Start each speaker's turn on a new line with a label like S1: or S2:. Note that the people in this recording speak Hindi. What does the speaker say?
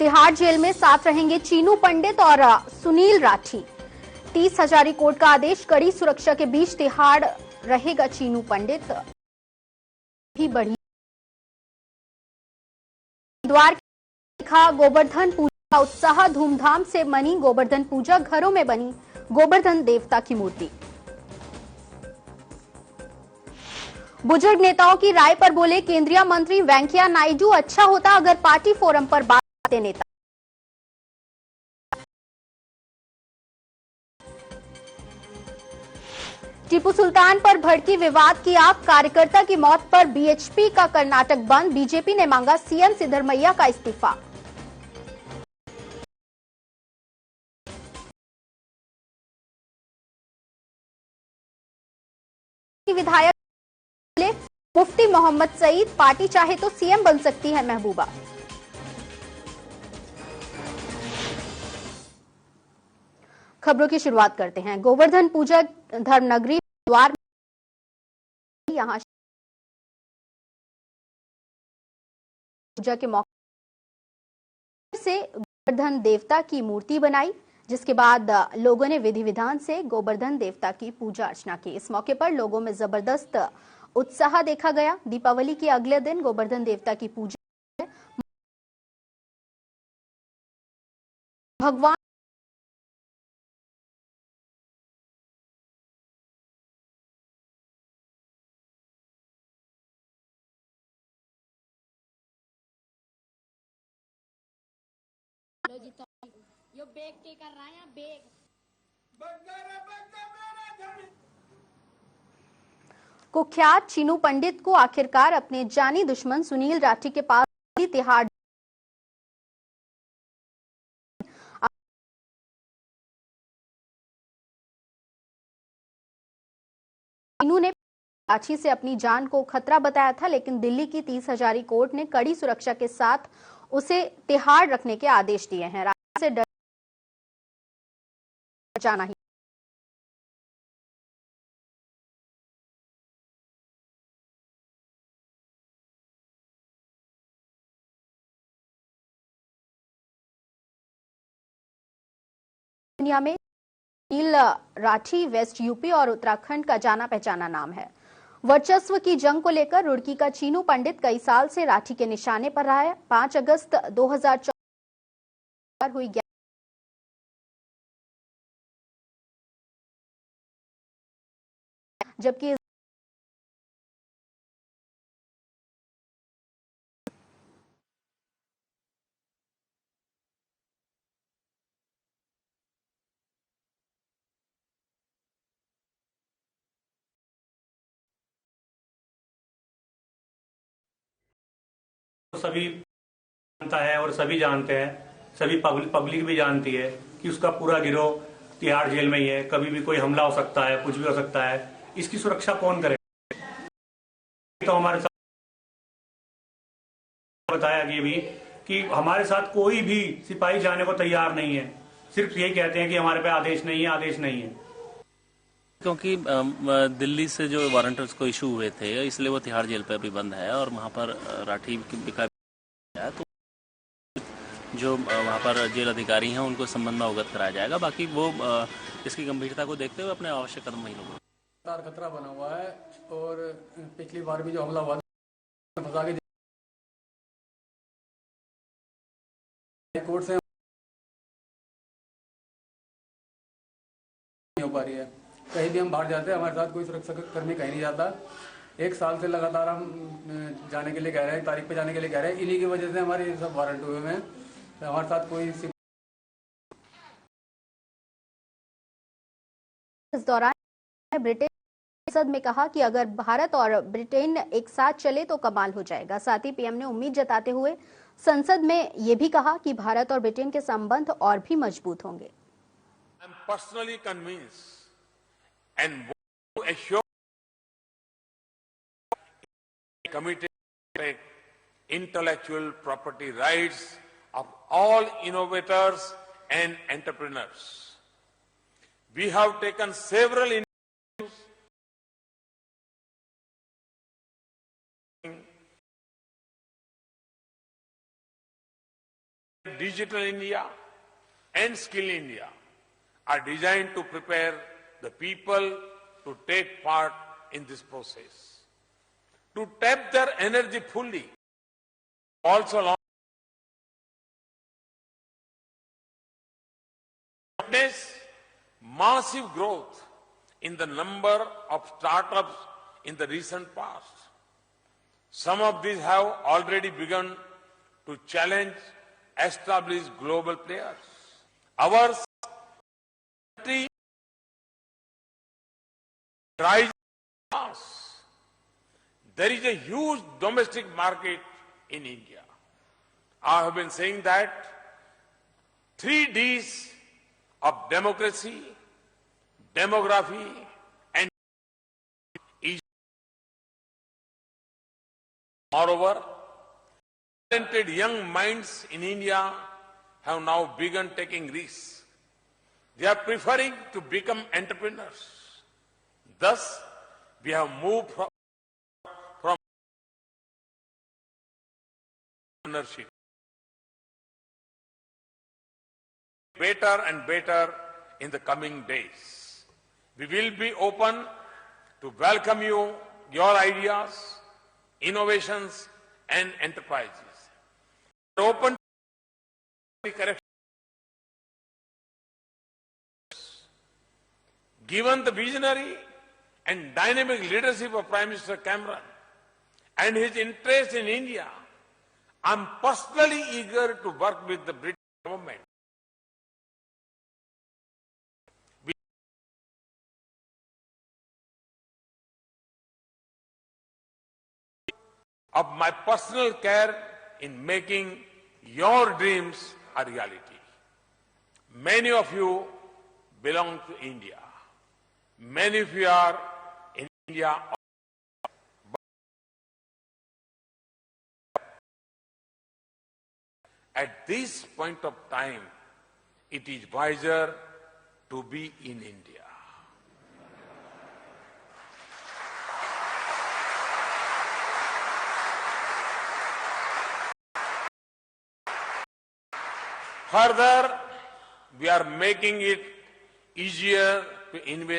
S1: तिहाड़ जेल में साथ रहेंगे चीनू पंडित और सुनील राठी। 30 हजारी कोर्ट का आदेश, कड़ी सुरक्षा के बीच तिहाड़ रहेगा चीनू पंडित। भी बढ़ी द्वार लिखा गोवर्धन पूजा का उत्साह, धूमधाम से मनी गोवर्धन पूजा, घरों में बनी गोवर्धन देवता की मूर्ति। बुजुर्ग नेताओं की राय पर बोले केंद्रीय मंत्री वेंकैया नायडू, अच्छा होता अगर पार्टी फोरम पर बात करते नेता। टीपू सुल्तान पर भड़की विवाद की आग, कार्यकर्ता की मौत पर बीएचपी का कर्नाटक बंद, बीजेपी ने मांगा सीएम सिद्धरमैया का इस्तीफा। विधायक बोले मुफ्ती मोहम्मद सईद, पार्टी चाहे तो सीएम बन सकती है महबूबा। खबरों की शुरुआत करते हैं। गोवर्धन पूजा धर्मनगरी द्वार, यहां पूजा के मौके से गोवर्धन देवता की मूर्ति बनाई, जिसके बाद लोगों ने विधि विधान से गोवर्धन देवता की पूजा अर्चना की। इस मौके पर लोगों में जबरदस्त उत्साह देखा गया। दीपावली के अगले दिन गोवर्धन देवता की पूजा, भगवान
S2: यो बेग के कर रहा है बेग।
S1: कुख्यात चीनू पंडित को आखिरकार अपने जानी दुश्मन सुनील राठी के पास तिहाड़ चीनू ने राठी से अपनी जान को खतरा बताया था, लेकिन दिल्ली की 30 हजारी कोर्ट ने कड़ी सुरक्षा के साथ उसे तिहाड़ रखने के आदेश दिए हैं। राठी से डर जाना ही दुनिया में सुनील राठी वेस्ट यूपी और उत्तराखंड का जाना पहचाना नाम है। वर्चस्व की जंग को लेकर रुड़की का चीनू पंडित कई साल से राठी के निशाने पर रहा है। 5 अगस्त 2014 हुई जबकि
S3: सभी जानता है और सभी जानते हैं, सभी पब्लिक भी जानती है कि उसका पूरा गिरोह तिहाड़ जेल में ही है। कभी भी कोई हमला हो सकता है, कुछ भी हो सकता है। इसकी सुरक्षा कौन करे? तो हमारे साथ बताया कि भी कि हमारे साथ कोई भी सिपाही जाने को तैयार नहीं है। सिर्फ यही कहते हैं कि हमारे पे आदेश नहीं है, आदेश नहीं है।
S4: क्योंकि दिल्ली से जो वारंट उसको इशू हुए थे, इसलिए वो तिहाड़ जेल पे अभी बंद है और वहाँ पर राठी का है, तो जो वहाँ पर जेल अधिकारी हैं उनको इस संबंध में अवगत कराया जाएगा। बाकी वो इसकी गंभीरता को देखते हुए अपने आवश्यक कदम वही लोग।
S5: खतरा बना हुआ है और पिछली बार भी जो हमला हुआ फंसा के कोर्ट से नहीं हो पा रही है। कहीं भी हम बाहर जाते हैं, हमारे साथ कोई सुरक्षा कर्मी कहीं नहीं जाता। 1 साल से लगातार हम जाने के लिए कह रहे हैं, तारीख पे जाने के लिए कह रहे हैं। इन्हीं की वजह से हमारे सब वारंट हुए हैं। हमारे साथ कोई
S1: इस दौरान ब्रिटेन संसद में कहा कि अगर भारत और ब्रिटेन एक साथ चले तो कमाल हो जाएगा। साथ ही पीएम ने उम्मीद जताते हुए संसद में यह भी कहा कि भारत और ब्रिटेन के संबंध और भी मजबूत होंगे।
S6: I am personally convinced and want to assure committed to protect intellectual property rights of all innovators and entrepreneurs. We have taken several initiatives Digital India and Skill India are designed to prepare the people to take part in this process. To tap their energy fully, also launch massive growth in the number of startups in the recent past. Some of these have already begun to challenge established global players. Our country tries fast. There is a huge domestic market in India. I have been saying that 3 Ds of democracy, demography, and is. Moreover, talented young minds in India have now begun taking risks. They are preferring to become entrepreneurs. Thus, we have moved from entrepreneurship better and better in the coming days. We will be open to welcome your ideas, innovations, and enterprises. We are open to corrections. Given the visionary and dynamic leadership of Prime Minister Cameron and his interest in India, I am personally eager to work with the British government of my personal care in making your dreams a reality. Many of you belong to India. Many of you are in India. At this point of time, it is wiser to be in India. Further, we are making it easier to invest